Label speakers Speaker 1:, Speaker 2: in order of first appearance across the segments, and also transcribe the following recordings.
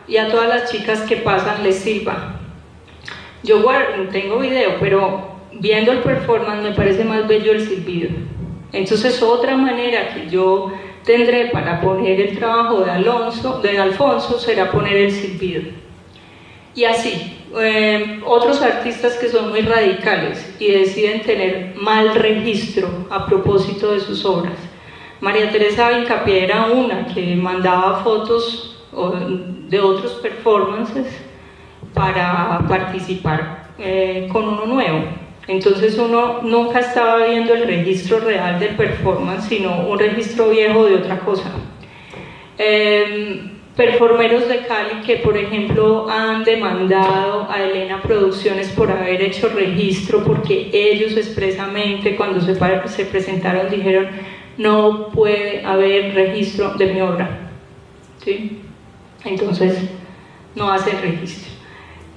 Speaker 1: y a todas las chicas que pasan les sirva. Yo tengo video, pero viendo el performance me parece más bello el silbido. Entonces otra manera que yo tendré para poner el trabajo de Alfonso será poner el silbido. Y así, otros artistas que son muy radicales y deciden tener mal registro a propósito de sus obras. María Teresa Vincapié era una que mandaba fotos de otros performances para participar con uno nuevo. Entonces uno nunca estaba viendo el registro real del performance, sino un registro viejo de otra cosa. Performeros de Cali que, por ejemplo, han demandado a Elena Producciones por haber hecho registro, porque ellos expresamente cuando se presentaron dijeron: no puede haber registro de mi obra, ¿sí? Entonces no hacen registro.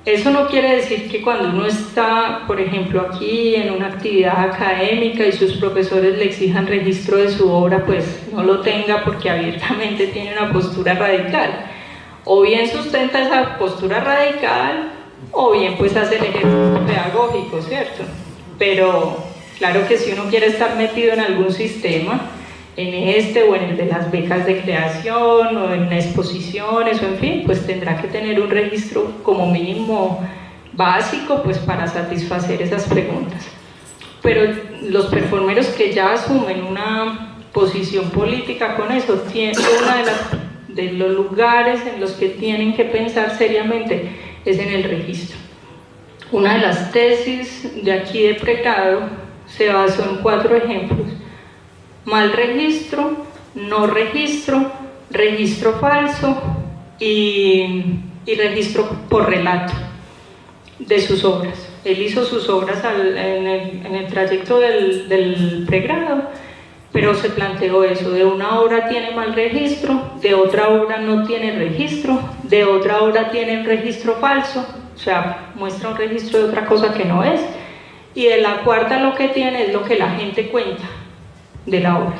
Speaker 1: Eso no quiere decir que cuando uno está, por ejemplo, aquí en una actividad académica y sus profesores le exijan registro de su obra, pues no lo tenga, porque abiertamente tiene una postura radical. O bien sustenta esa postura radical, o bien pues hace el ejercicio pedagógico, ¿cierto? Pero claro que si uno quiere estar metido en algún sistema, en este o en el de las becas de creación o en exposiciones o en fin, pues tendrá que tener un registro como mínimo básico, pues para satisfacer esas preguntas. Pero los performeros que ya asumen una posición política con eso, uno de los lugares en los que tienen que pensar seriamente es en el registro. Una de las tesis de aquí de pregrado se basó en 4 ejemplos: mal registro, no registro, registro falso y registro por relato de sus obras. Él hizo sus obras en el trayecto del pregrado, pero se planteó eso: de una obra tiene mal registro, de otra obra no tiene registro, de otra obra tiene un registro falso, o sea, muestra un registro de otra cosa que no es, y de la cuarta lo que tiene es lo que la gente cuenta de la obra.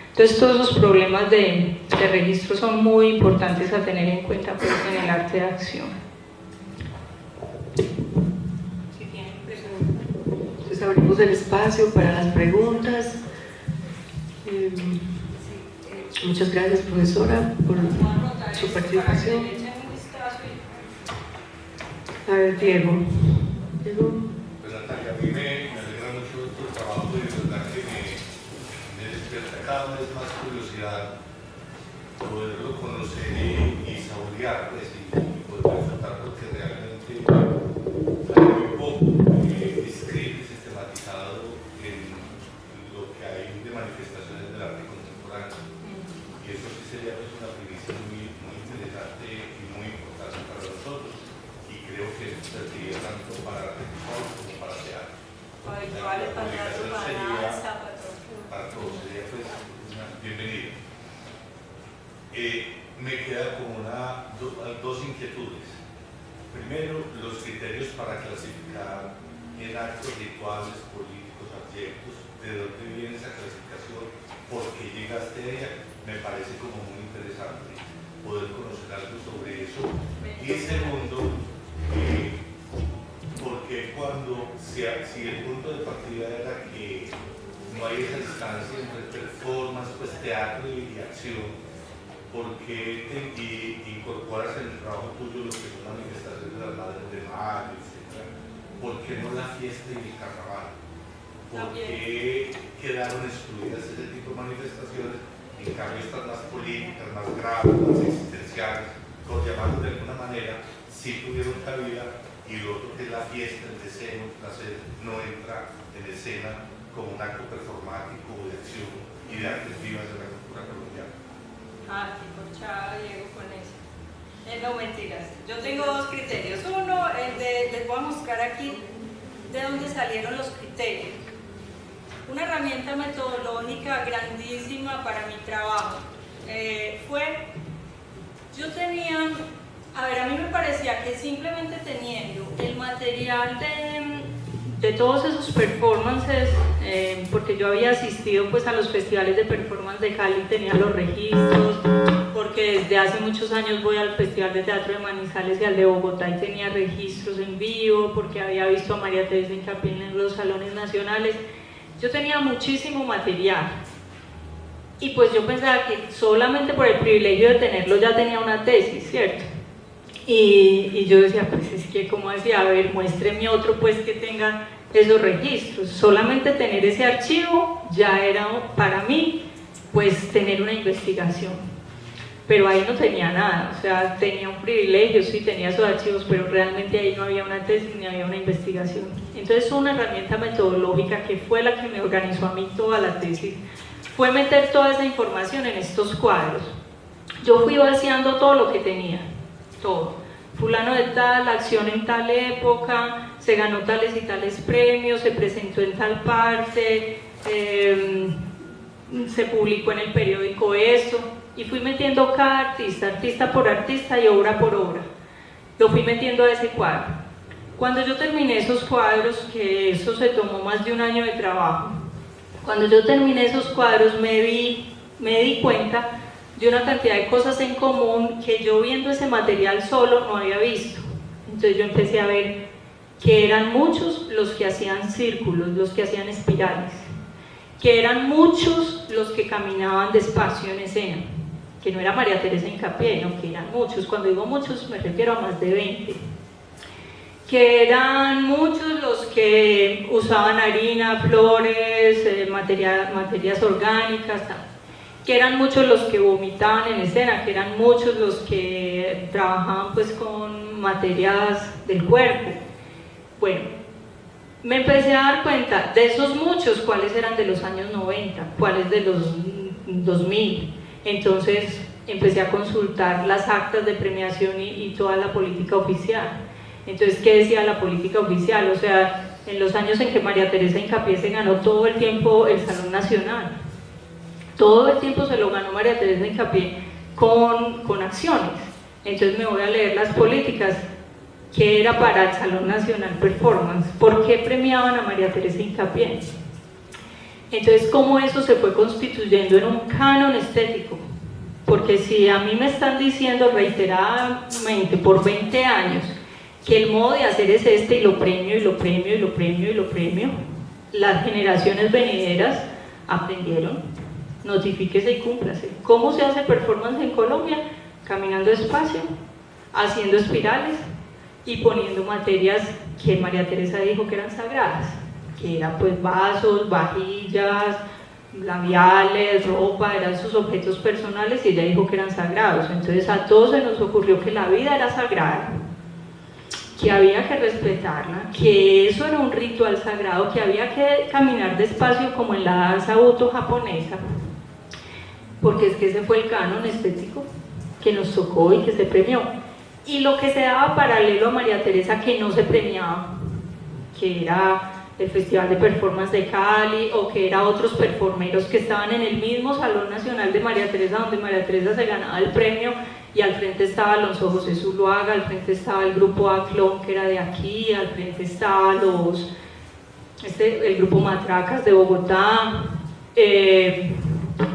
Speaker 1: Entonces todos esos problemas de registro son muy importantes a tener en cuenta, pues, en el arte de acción. Si tienen preguntas.
Speaker 2: Entonces abrimos el espacio para las preguntas. Muchas gracias, profesora, por su participación. A ver, Diego.
Speaker 3: Pues Natalia, a mí me alegra mucho tu trabajo y de verdad que me despierta cada vez más curiosidad poderlo conocer y saborear, pues, y poder disfrutar, porque realmente hay muy poco escrito y sistematizado en lo que hay de manifestaciones del arte contemporáneo, y eso sí sería pues una primicia muy, muy interesante y muy importante para nosotros, y creo que eso serviría tanto para arte visual como para teatro. La publicación sería para todos, sería pues una bienvenida. Me queda como dos inquietudes. Primero, los criterios para clasificar en actos rituales, políticos, abyectos. ¿De dónde viene esa clasificación? ¿Por qué llegaste a ella? Me parece como muy interesante poder conocer algo sobre eso. Y segundo, porque si el punto de partida era que no hay esa distancia entre performance, pues teatro y acción, ¿por qué incorporas en el trabajo tuyo lo que son manifestaciones de las Madres de Mayo, etc.? ¿Por qué no la fiesta y el carnaval? ¿Por qué quedaron excluidas ese tipo de manifestaciones? En cambio, estas más políticas, más graves, más existenciales, por llamarlos de alguna manera, sí tuvieron cabida, y lo otro que es la fiesta, el deseo, el placer, no entra en escena como un acto performático de acción y de artes vivas de la cultura colombiana.
Speaker 1: Ah, qué corchada, Diego, con eso. No, mentiras. Yo tengo 2 criterios. Uno, les voy a mostrar aquí de dónde salieron los criterios. Una herramienta metodológica grandísima para mi trabajo yo tenía, a mí me parecía que simplemente teniendo el material de todos esos performances, porque yo había asistido pues a los festivales de performance de Cali, tenía los registros, porque desde hace muchos años voy al Festival de Teatro de Manizales y al de Bogotá y tenía registros en vivo, porque había visto a María Teresa Hincapié en los salones nacionales. Yo tenía muchísimo material y pues yo pensaba que solamente por el privilegio de tenerlo ya tenía una tesis, ¿cierto? Y yo decía, pues es que, ¿cómo decía? A ver, muéstreme otro pues que tenga esos registros. Solamente tener ese archivo ya era para mí pues tener una investigación. Pero ahí no tenía nada, o sea, tenía un privilegio, sí, tenía esos archivos, pero realmente ahí no había una tesis ni había una investigación. Entonces una herramienta metodológica que fue la que me organizó a mí toda la tesis fue meter toda esa información en estos cuadros. Yo fui vaciando todo lo que tenía, todo. Fulano de tal, acción en tal época, se ganó tales y tales premios, se presentó en tal parte, se publicó en el periódico esto, y fui metiendo cada artista, artista por artista y obra por obra. Lo fui metiendo a ese cuadro. Cuando yo terminé esos cuadros, que eso se tomó más de un año de trabajo, cuando yo terminé esos cuadros me di cuenta de una cantidad de cosas en común que yo viendo ese material solo no había visto. Entonces yo empecé a ver que eran muchos los que hacían círculos, los que hacían espirales, que eran muchos los que caminaban despacio en escena, que no era María Teresa Hincapié, no, que eran muchos. Cuando digo muchos me refiero a más de 20, que eran muchos los que usaban harina, flores, materias orgánicas, que eran muchos los que vomitaban en escena, que eran muchos los que trabajaban pues con materias del cuerpo. Bueno, me empecé a dar cuenta de esos muchos, cuáles eran de los años 90, cuáles de los 2000. Entonces empecé a consultar las actas de premiación y toda la política oficial. Entonces, ¿qué decía la política oficial? O sea, en los años en que María Teresa Hincapié se ganó todo el tiempo el Salón Nacional, todo el tiempo se lo ganó María Teresa Hincapié con acciones. Entonces me voy a leer las políticas. ¿Qué era para el Salón Nacional Performance? ¿Por qué premiaban a María Teresa Hincapié? Entonces, ¿cómo eso se fue constituyendo en un canon estético? Porque si a mí me están diciendo reiteradamente por 20 años que el modo de hacer es este y lo premio, y lo premio, y lo premio, y lo premio, las generaciones venideras aprendieron, notifíquese y cúmplase. ¿Cómo se hace performance en Colombia? Caminando despacio, haciendo espirales y poniendo materias que María Teresa dijo que eran sagradas, que eran pues vasos, vajillas, labiales, ropa, eran sus objetos personales y ella dijo que eran sagrados. Entonces a todos se nos ocurrió que la vida era sagrada, que había que respetarla, que eso era un ritual sagrado, que había que caminar despacio como en la danza buto japonesa, porque es que ese fue el canon estético que nos tocó y que se premió. Y lo que se daba paralelo a María Teresa que no se premiaba, que era el Festival de Performance de Cali, o que era otros performeros que estaban en el mismo Salón Nacional de María Teresa, donde María Teresa se ganaba el premio, y al frente estaba Alonso José Zuluaga, al frente estaba el grupo Aclón, que era de aquí, al frente estaba el grupo Matracas de Bogotá.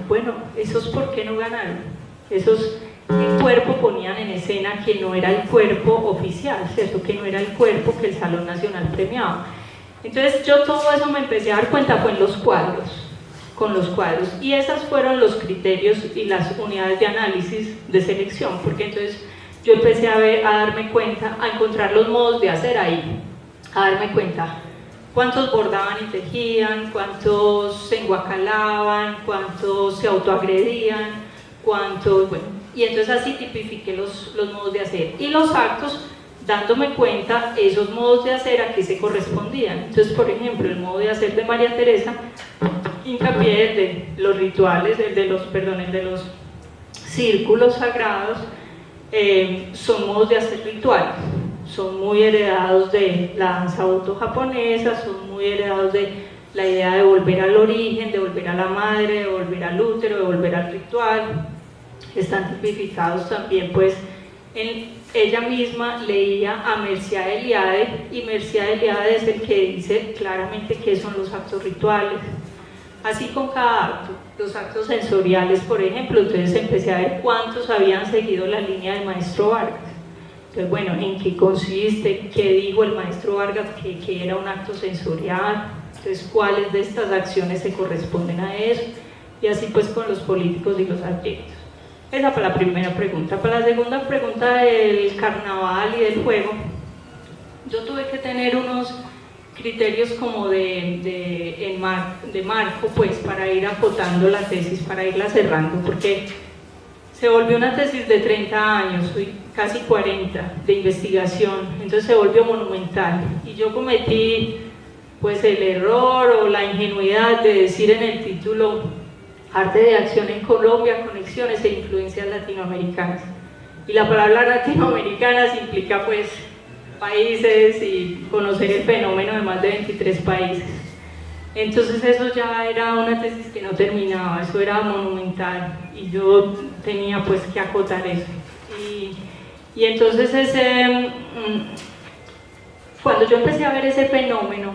Speaker 1: Bueno, ¿esos por qué no ganaron? Esos, ¿qué cuerpo ponían en escena que no era el cuerpo oficial, ¿cierto? Que no era el cuerpo que el Salón Nacional premiaba. Entonces yo todo eso me empecé a dar cuenta fue en los cuadros, con los cuadros, y esos fueron los criterios y las unidades de análisis de selección, porque entonces yo empecé a darme cuenta, a encontrar los modos de hacer ahí, a darme cuenta cuántos bordaban y tejían, cuántos se enguacalaban, cuántos se autoagredían, cuántos, bueno, y entonces así tipifiqué los modos de hacer, y los actos, dándome cuenta esos modos de hacer a qué se correspondían. Entonces, por ejemplo, el modo de hacer de María Teresa, hincapié de los rituales, el de los círculos sagrados, son modos de hacer rituales, son muy heredados de la danza buto japonesa, son muy heredados de la idea de volver al origen, de volver a la madre, de volver al útero, de volver al ritual. Están tipificados también pues en ella misma leía a Mircea Eliade, y Mircea Eliade es el que dice claramente qué son los actos rituales. Así con cada acto, los actos sensoriales, por ejemplo, entonces empecé a ver cuántos habían seguido la línea del maestro Vargas. Entonces, bueno, ¿en qué consiste? ¿Qué dijo el maestro Vargas que era un acto sensorial? Entonces, ¿cuáles de estas acciones se corresponden a eso? Y así pues con los políticos y los adeptos. Esa para la primera pregunta. Para la segunda pregunta del carnaval y del juego, yo tuve que tener unos criterios como de marco, pues, para ir acotando la tesis, para irla cerrando, porque se volvió una tesis de 30 años, casi 40, de investigación, entonces se volvió monumental, y yo cometí pues el error o la ingenuidad de decir en el título Arte de acción en Colombia, conexiones e influencias latinoamericanas, y la palabra latinoamericanas implica pues países y conocer el fenómeno de más de 23 países. Entonces eso ya era una tesis que no terminaba, eso era monumental y yo tenía pues que acotar eso. Y entonces cuando yo empecé a ver ese fenómeno,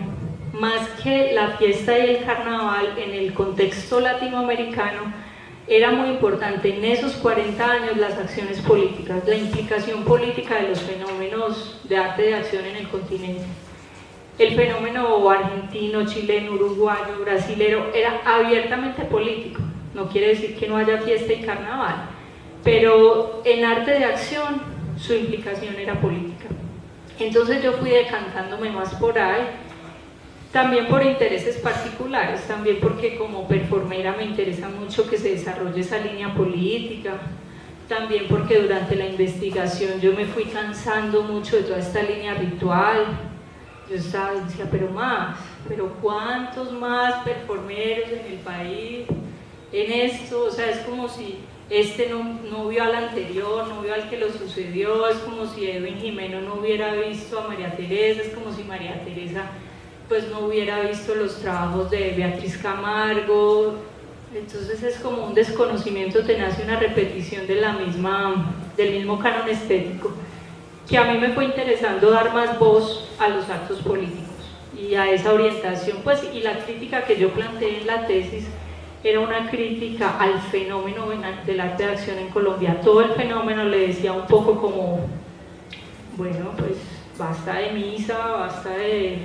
Speaker 1: más que la fiesta y el carnaval en el contexto latinoamericano, era muy importante en esos 40 años las acciones políticas, la implicación política de los fenómenos de arte de acción en el continente. El fenómeno argentino, chileno, uruguayo, brasilero era abiertamente político. No quiere decir que no haya fiesta y carnaval, pero en arte de acción su implicación era política. Entonces yo fui decantándome más por ahí, también por intereses particulares, también porque como performera me interesa mucho que se desarrolle esa línea política, también porque durante la investigación yo me fui cansando mucho de toda esta línea ritual. Yo decía, pero ¿cuántos más performeros en el país en esto? O sea, es como si este no vio al anterior, no vio al que lo sucedió, es como si Edwin Jimeno no hubiera visto a María Teresa, es como si María Teresa pues no hubiera visto los trabajos de Beatriz Camargo. Entonces es como un desconocimiento tenaz y una repetición del mismo canon estético, que a mí me fue interesando dar más voz a los actos políticos y a esa orientación, pues, y la crítica que yo planteé en la tesis era una crítica al fenómeno del arte de acción en Colombia. Todo el fenómeno le decía un poco como, bueno, pues basta de misa, basta de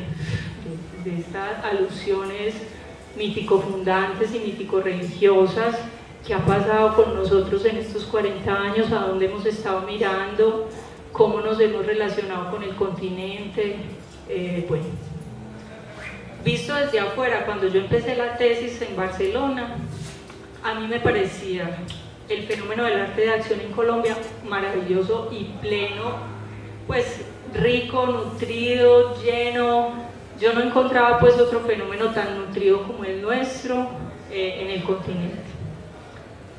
Speaker 1: estas alusiones mítico-fundantes y mítico-religiosas. ¿Qué ha pasado con nosotros en estos 40 años? ¿A dónde hemos estado mirando? ¿Cómo nos hemos relacionado con el continente? Bueno, visto desde afuera, cuando yo empecé la tesis en Barcelona, a mí me parecía el fenómeno del arte de acción en Colombia maravilloso y pleno, pues rico, nutrido, lleno. Yo no encontraba pues otro fenómeno tan nutrido como el nuestro en el continente.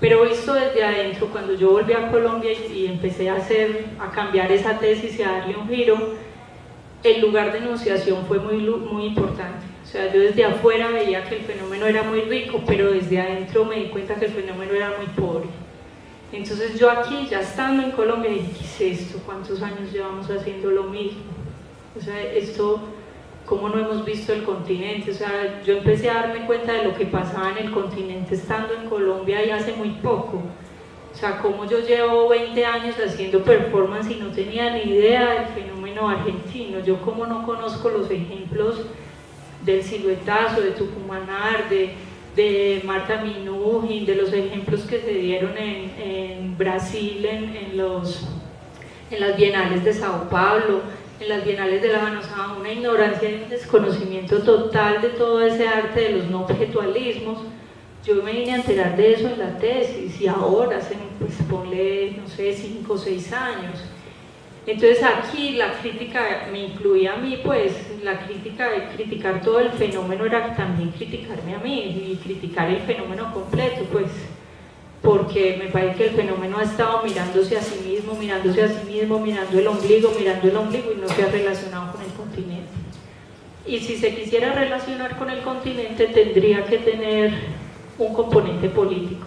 Speaker 1: Pero visto desde adentro, cuando yo volví a Colombia y empecé a cambiar esa tesis y a darle un giro, el lugar de enunciación fue muy importante. O sea, yo desde afuera veía que el fenómeno era muy rico, pero desde adentro me di cuenta que el fenómeno era muy pobre. Entonces yo aquí, ya estando en Colombia, dije, ¿qué es esto? ¿Cuántos años llevamos haciendo lo mismo? O sea, esto, ¿cómo no hemos visto el continente? O sea, yo empecé a darme cuenta de lo que pasaba en el continente estando en Colombia y hace muy poco. O sea, como yo llevo 20 años haciendo performance y no tenía ni idea del fenómeno argentino. Yo como no conozco los ejemplos del Siluetazo, de Tucumanar, de Marta Minujín, de los ejemplos que se dieron en Brasil, en las bienales de Sao Paulo, en las bienales de La Habana. O sea, una ignorancia y un desconocimiento total de todo ese arte de los no objetualismos. Yo me vine a enterar de eso en la tesis y ahora, pues ponle, no sé, 5 o 6 años. Entonces aquí la crítica me incluía a mí, pues la crítica de criticar todo el fenómeno era también criticarme a mí y criticar el fenómeno completo, pues porque me parece que el fenómeno ha estado mirándose a sí mismo, mirando el ombligo y no se ha relacionado con el continente. Y si se quisiera relacionar con el continente tendría que tener un componente político.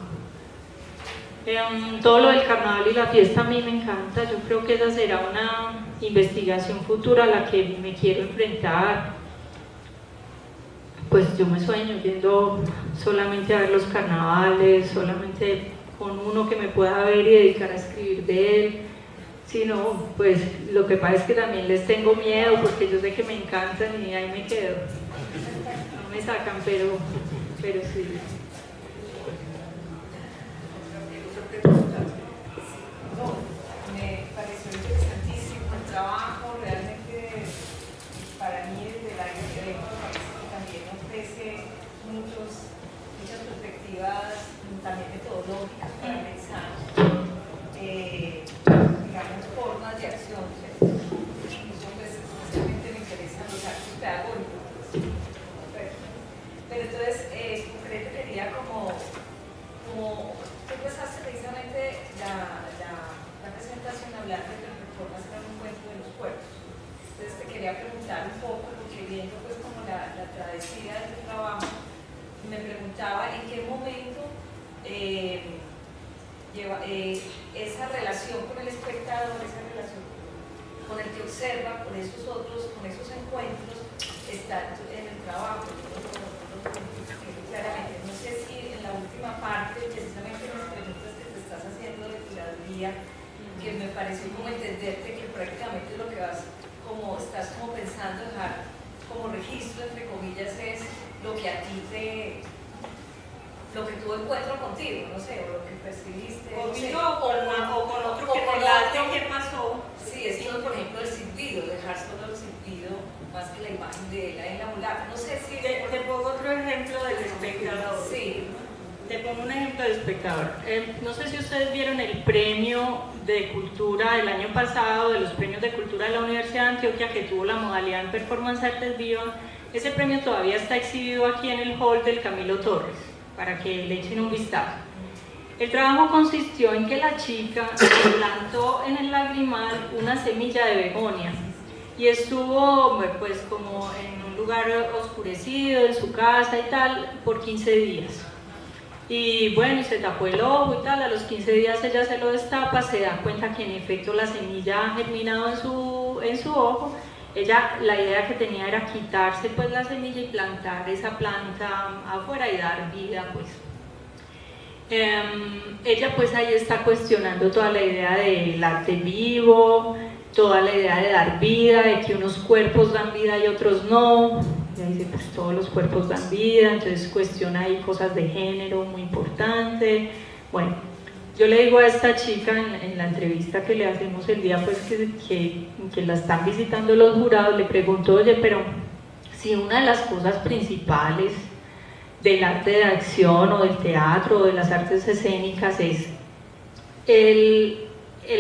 Speaker 1: Todo lo del carnaval y la fiesta a mí me encanta. Yo creo que esa será una investigación futura a la que me quiero enfrentar. Pues yo me sueño yendo solamente a ver los carnavales, solamente con uno que me pueda ver y dedicar a escribir de él. Si no, pues lo que pasa es que también les tengo miedo porque yo sé que me encantan y ahí me quedo. No me sacan, pero sí.
Speaker 4: Me pareció interesantísimo el trabajo, realmente para mí desde el año que vengo me parece que también ofrece muchas perspectivas también metodológicas para pensar, digamos, formas de acción, ¿cierto? Muchas veces especialmente me interesan los actos pedagógicos. Pero entonces, concreto quería como tú empezaste precisamente la presentación hablando de que las performance eran un cuento de los cuerpos. Entonces te quería preguntar un poco, porque viendo pues como la travesía de tu trabajo, me preguntaba en qué momento esa relación con el espectador, esa relación con el que observa, con esos encuentros, está en el trabajo. Claramente, no sé si en la última parte, precisamente en las preguntas que te estás haciendo de curaduría, que me pareció como entenderte que prácticamente lo que estás como pensando dejar como registro, entre comillas, es lo que a ti lo que tú encuentras contigo, no sé, o lo que percibiste.
Speaker 1: Conmigo o con otro que relate qué pasó.
Speaker 4: Sí, esto, por ejemplo, el silbido, dejar solo el silbido más que la imagen de él en la mulata. No sé si...
Speaker 1: Te pongo otro ejemplo del espectador.
Speaker 4: Sí.
Speaker 1: Te pongo un ejemplo del espectador. No sé si ustedes vieron el premio de cultura del año pasado, de los premios de cultura de la Universidad de Antioquia, que tuvo la modalidad en Performance Artes Viva. Ese premio todavía está exhibido aquí en el hall del Camilo Torres, para que le echen un vistazo. El trabajo consistió en que la chica plantó en el lagrimal una semilla de begonia y estuvo pues como en un lugar oscurecido en su casa y tal por 15 días. Y bueno, se tapó el ojo y tal, a los 15 días ella se lo destapa, se da cuenta que en efecto la semilla ha germinado en su ojo. Ella, la idea que tenía era quitarse pues la semilla y plantar esa planta afuera y dar vida pues. Ella pues ahí está cuestionando toda la idea del arte vivo, toda la idea de dar vida, de que unos cuerpos dan vida y otros no. Ella dice pues todos los cuerpos dan vida, entonces cuestiona ahí cosas de género muy importante. Bueno, yo le digo a esta chica en la entrevista que le hacemos el día pues que la están visitando los jurados, le pregunto, oye, pero si una de las cosas principales del arte de acción o del teatro o de las artes escénicas es el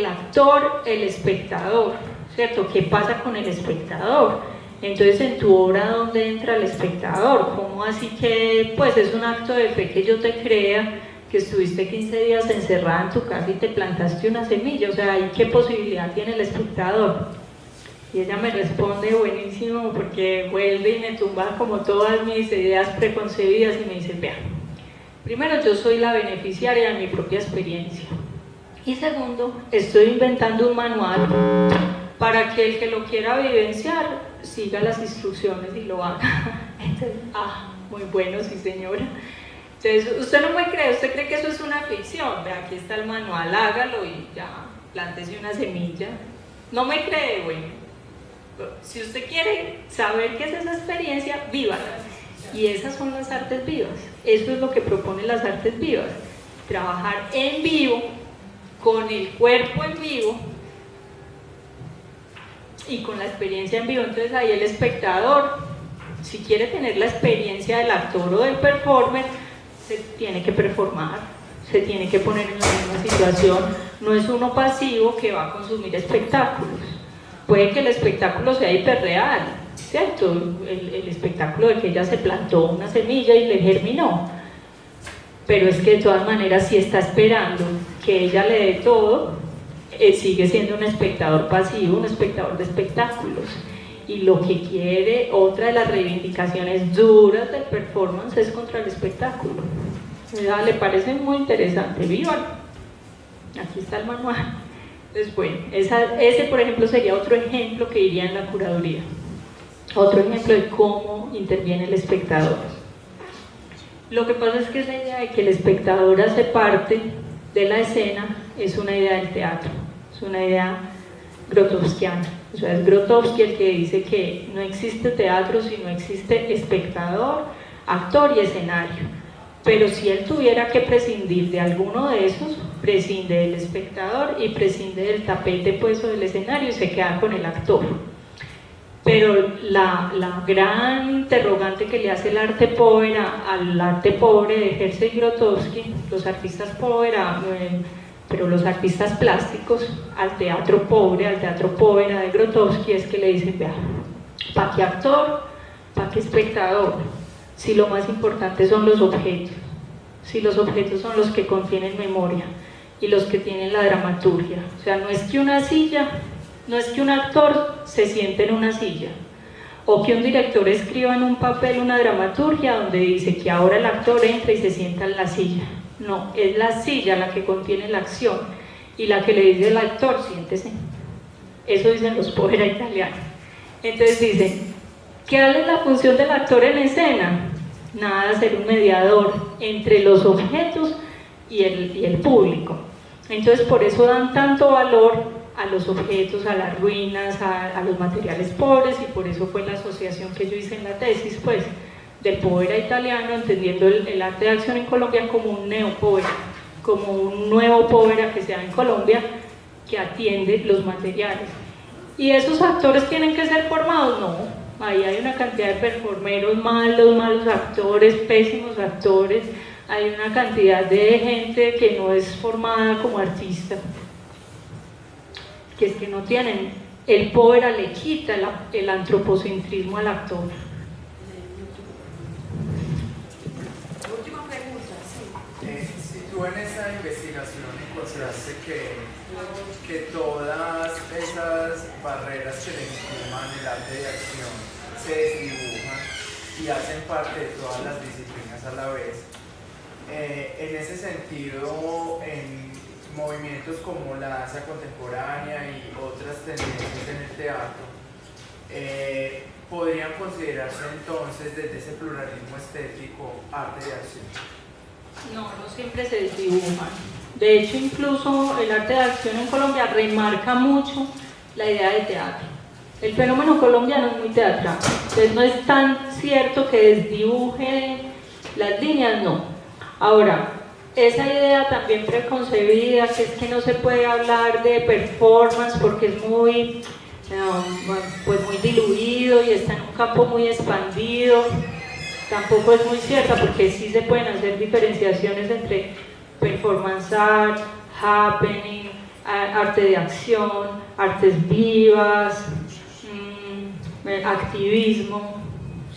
Speaker 1: actor, el espectador, ¿cierto? ¿Qué pasa con el espectador? Entonces, en tu obra, ¿dónde entra el espectador? ¿Cómo así que, pues, es un acto de fe que yo te crea, que estuviste 15 días encerrada en tu casa y te plantaste una semilla? O sea, ¿y qué posibilidad tiene el espectador? Y ella me responde buenísimo porque vuelve y me tumba como todas mis ideas preconcebidas y me dice, vea, primero yo soy la beneficiaria de mi propia experiencia y segundo, estoy inventando un manual para que el que lo quiera vivenciar siga las instrucciones y lo haga. Entonces, muy bueno, sí señora. Entonces, usted no me cree, usted cree que eso es una ficción, vea, aquí está el manual, hágalo y ya, plántese una semilla. No me cree, bueno. Si usted quiere saber qué es esa experiencia, vívala. Y esas son las artes vivas. Eso es lo que proponen las artes vivas. Trabajar en vivo, con el cuerpo en vivo y con la experiencia en vivo. Entonces ahí el espectador, si quiere tener la experiencia del actor o del performer, se tiene que performar, se tiene que poner en la misma situación. No es uno pasivo que va a consumir espectáculos. Puede que el espectáculo sea hiperreal, ¿cierto? El espectáculo de que ella se plantó una semilla y le germinó. Pero es que de todas maneras, si está esperando que ella le dé todo, sigue siendo un espectador pasivo, un espectador de espectáculos. Y lo que quiere, otra de las reivindicaciones duras del performance es contra el espectáculo. ¿Le parece muy interesante? ¡Viva! Aquí está el manual. Entonces, bueno, ese por ejemplo sería otro ejemplo que iría en la curaduría. Otro ejemplo de cómo interviene el espectador. Lo que pasa es que esa idea de que el espectador hace parte de la escena es una idea del teatro, es una idea grotowskiana. O sea, es Grotowski el que dice que no existe teatro si no existe espectador, actor y escenario. Pero si él tuviera que prescindir de alguno de esos, prescinde del espectador y prescinde del tapete pues o del escenario y se queda con el actor. Pero la gran interrogante que le hace el arte povera al arte pobre de Herzl y Grotowski, los artistas povera, pero los artistas plásticos, al teatro povera de Grotowski, es que le dicen, vea, ¿para qué actor? ¿Para qué espectador? Si lo más importante son los objetos, si los objetos son los que contienen memoria y los que tienen la dramaturgia. O sea, no es que una silla, no es que un actor se siente en una silla o que un director escriba en un papel una dramaturgia donde dice que ahora el actor entra y se sienta en la silla. No, es la silla la que contiene la acción y la que le dice al actor, siéntese. Eso dicen los povera italianos. Entonces dicen, ¿cuál es la función del actor en escena? Nada, ser un mediador entre los objetos y el público. Entonces por eso dan tanto valor a los objetos, a las ruinas, a los materiales pobres, y por eso fue la asociación que yo hice en la tesis, pues, del povera italiano, entendiendo el arte de acción en Colombia como un neopovera, como un nuevo povera que se da en Colombia, que atiende los materiales. ¿Y esos actores tienen que ser formados? No, ahí hay una cantidad de performeros malos actores, pésimos actores, hay una cantidad de gente que no es formada como artista, que es que no tienen, el povera le quita el antropocentrismo al actor.
Speaker 5: Última pregunta, sí.
Speaker 6: Si tú en esa investigación encontraste que todas esas barreras que legitiman el arte de acción se desdibujan y hacen parte de todas las disciplinas a la vez, en ese sentido, en movimientos como la danza contemporánea y otras tendencias en el teatro, podrían considerarse entonces desde ese pluralismo estético arte de acción.
Speaker 1: No siempre se desdibujan. De hecho, incluso el arte de acción en Colombia remarca mucho la idea de teatro. El fenómeno colombiano es muy teatral, entonces no es tan cierto que desdibuje las líneas, no. Ahora, esa idea también preconcebida, que es que no se puede hablar de performance porque es muy, pues muy diluido y está en un campo muy expandido, tampoco es muy cierta, porque sí se pueden hacer diferenciaciones entre performance art, happening, arte de acción, artes vivas, activismo,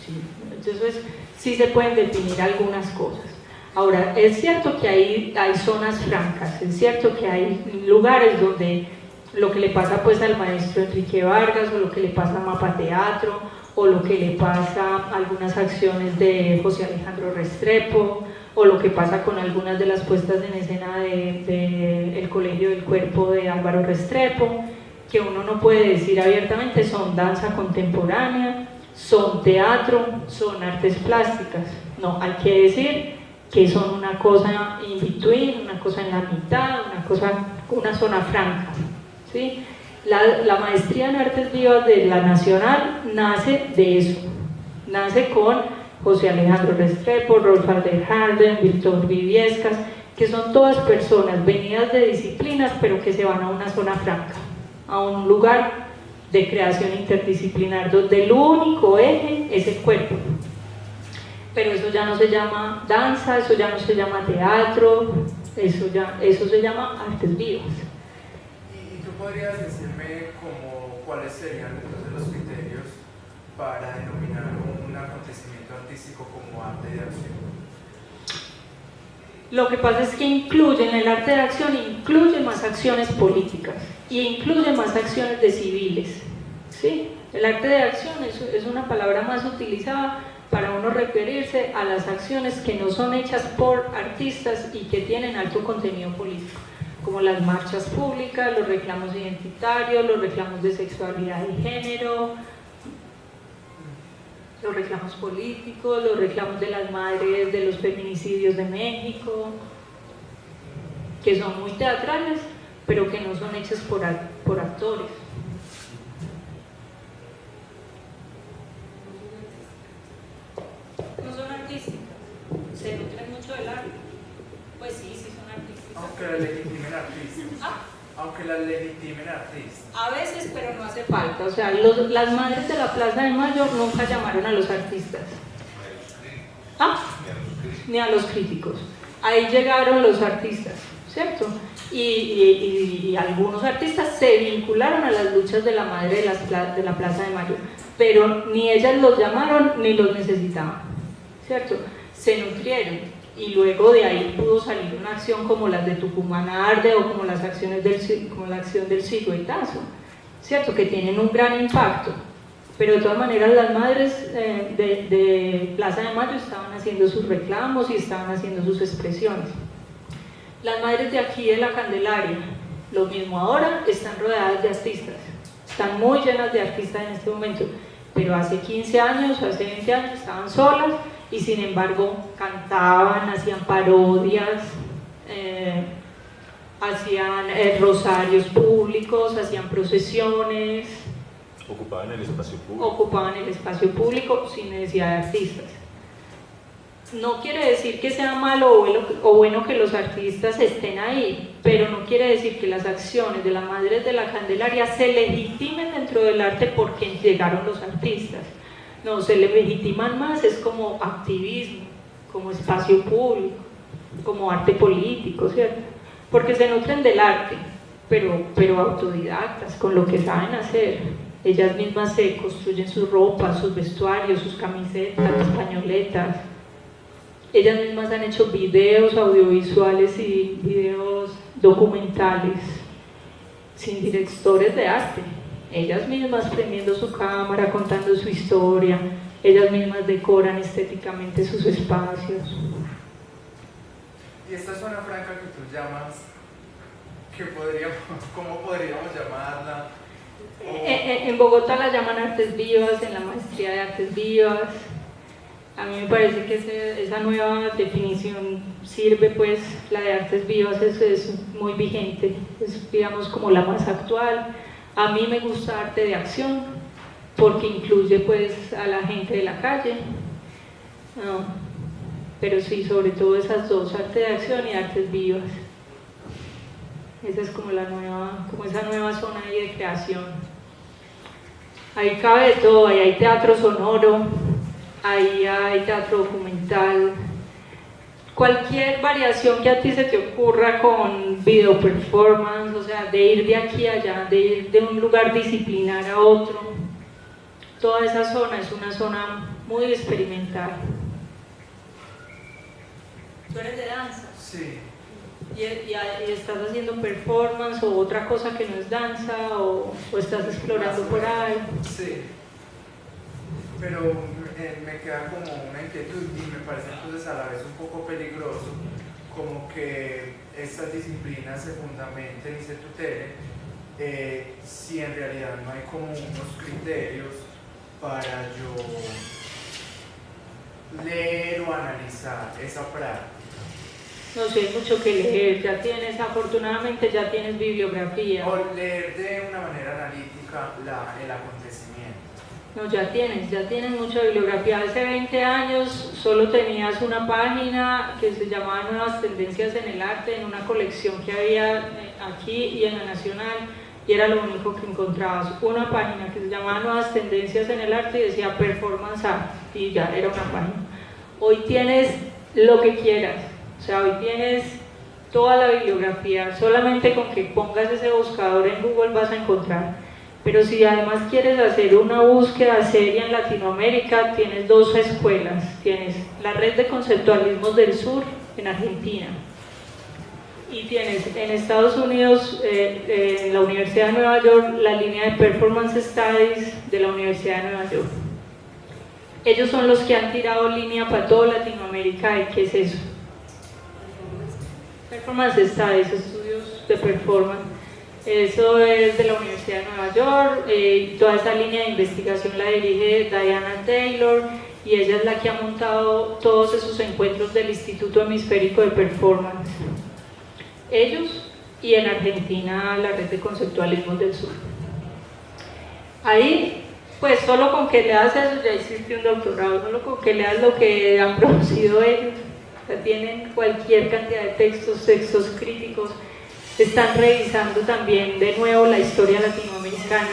Speaker 1: sí. Entonces sí se pueden definir algunas cosas. Ahora, es cierto que hay zonas francas, es cierto que hay lugares donde lo que le pasa pues al maestro Enrique Vargas, o lo que le pasa a Mapa Teatro, o lo que le pasa a algunas acciones de José Alejandro Restrepo, o lo que pasa con algunas de las puestas en escena de El Colegio del Cuerpo de Álvaro Restrepo, que uno no puede decir abiertamente son danza contemporánea, son teatro, son artes plásticas. No, hay que decir que son una cosa in between, una cosa en la mitad, una zona franca, ¿sí? La maestría en artes vivas de la Nacional nace de eso, nace con José Alejandro Restrepo, Rolf Alderharden, Víctor Viviescas, que son todas personas venidas de disciplinas pero que se van a una zona franca, a un lugar de creación interdisciplinar donde el único eje es el cuerpo. Pero eso ya no se llama danza, eso ya no se llama teatro, eso se llama artes vivas.
Speaker 6: ¿Y tú podrías decirme cuáles serían entonces los criterios para denominar un acontecimiento artístico como arte de acción?
Speaker 1: Lo que pasa es que en el arte de acción incluye más acciones políticas y incluye más acciones de civiles, ¿sí? El arte de acción es una palabra más utilizada para uno referirse a las acciones que no son hechas por artistas y que tienen alto contenido político. como las marchas públicas, los reclamos identitarios, los reclamos de sexualidad y género, los reclamos políticos, los reclamos de las madres de los feminicidios de México, que son muy teatrales, pero que no son hechos por actores. No son artísticas, se nutren mucho del arte. Pues sí, sí son artísticas.
Speaker 6: Aunque las legitimen artistas. Aunque las legitimen artistas.
Speaker 1: A veces, pero no hace falta. O sea, las madres de la Plaza de Mayo nunca llamaron a los artistas. Ni a los críticos. Ahí llegaron los artistas, ¿cierto? Y algunos artistas se vincularon a las luchas de la madre de la Plaza de Mayo, pero ni ellas los llamaron ni los necesitaban, ¿cierto? Se nutrieron y luego de ahí pudo salir una acción como las de Tucumán Arde o como las acciones como la acción del Cigüetazo, ¿cierto? Que tienen un gran impacto, pero de todas maneras las madres de Plaza de Mayo estaban haciendo sus reclamos y estaban haciendo sus expresiones. Las madres de aquí de la Candelaria, lo mismo ahora, están rodeadas de artistas, están muy llenas de artistas en este momento, pero hace 15 años, hace 20 años estaban solas y sin embargo cantaban, hacían parodias, hacían rosarios públicos, hacían procesiones.
Speaker 7: Ocupaban el espacio público.
Speaker 1: Ocupaban el espacio público sin necesidad de artistas. No quiere decir que sea malo o bueno que los artistas estén ahí, pero no quiere decir que las acciones de las madres de la Candelaria se legitimen dentro del arte porque llegaron los artistas. No, se le legitiman más, es como activismo, como espacio público, como arte político, ¿cierto? Porque se nutren del arte, pero autodidactas, con lo que saben hacer. Ellas mismas se construyen sus ropas, sus vestuarios, sus camisetas, sus pañoletas. Ellas mismas han hecho videos audiovisuales y videos documentales sin directores de arte. Ellas mismas prendiendo su cámara, contando su historia. Ellas mismas decoran estéticamente sus espacios.
Speaker 6: Y esta zona franca que tú llamas, ¿cómo podríamos llamarla?
Speaker 1: En Bogotá la llaman artes vivas, en la maestría de artes vivas. A mí me parece que esa nueva definición sirve, pues la de artes vivas es muy vigente, es digamos como la más actual. A mí me gusta arte de acción porque incluye pues a la gente de la calle, pero sí, sobre todo esas dos, arte de acción y artes vivas. Esa es como esa nueva zona ahí de creación. Ahí cabe de todo, ahí hay teatro sonoro, ahí hay teatro documental, cualquier variación que a ti se te ocurra con video performance, o sea, de ir de aquí a allá, de ir de un lugar disciplinar a otro. Toda esa zona es una zona muy experimental. ¿Tú eres de danza?
Speaker 6: Sí.
Speaker 1: ¿Y estás haciendo performance o otra cosa que no es danza o estás explorando por ahí?
Speaker 6: Sí, pero me queda como una inquietud y me parece entonces a la vez un poco peligroso como que estas disciplinas se fundamenten y se tutelen si en realidad no hay como unos criterios para yo leer o analizar esa práctica.
Speaker 1: No sé, hay mucho que leer, afortunadamente ya tienes bibliografía.
Speaker 6: O leer de una manera analítica el acontecimiento.
Speaker 1: No, ya tienes mucha bibliografía. Hace 20 años solo tenías una página que se llamaba Nuevas Tendencias en el Arte, en una colección que había aquí y en la Nacional, y era lo único que encontrabas, una página que se llamaba Nuevas Tendencias en el Arte y decía Performance Art, y ya era una página. Hoy tienes lo que quieras. O sea, hoy tienes toda la bibliografía, solamente con que pongas ese buscador en Google vas a encontrar. Pero si además quieres hacer una búsqueda seria en Latinoamérica, tienes dos escuelas. Tienes la Red de Conceptualismos del Sur en Argentina y tienes en Estados Unidos, en la Universidad de Nueva York, la línea de Performance Studies de la Universidad de Nueva York. Ellos son los que han tirado línea para toda Latinoamérica. ¿Y qué es eso? Performance Studies, estudios de performance. Eso es de la Universidad de Nueva York, toda esa línea de investigación la dirige Diana Taylor y ella es la que ha montado todos esos encuentros del Instituto Hemisférico de Performance. Ellos y en Argentina la Red de Conceptualismos del Sur. Ahí, pues solo con que leas eso ya hiciste un doctorado, solo con que leas lo que han producido ellos. O sea, tienen cualquier cantidad de textos críticos. Están revisando también de nuevo la historia latinoamericana.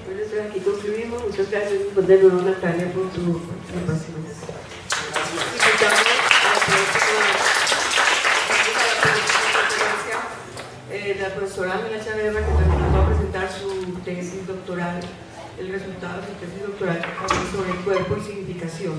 Speaker 2: Bueno, aquí concluimos. Muchas gracias, de nuevo, Natalia, por tu participación. La profesora Ángela Chaverra, que también nos va a presentar su tesis doctoral, el resultado de su tesis doctoral sobre el cuerpo y significación.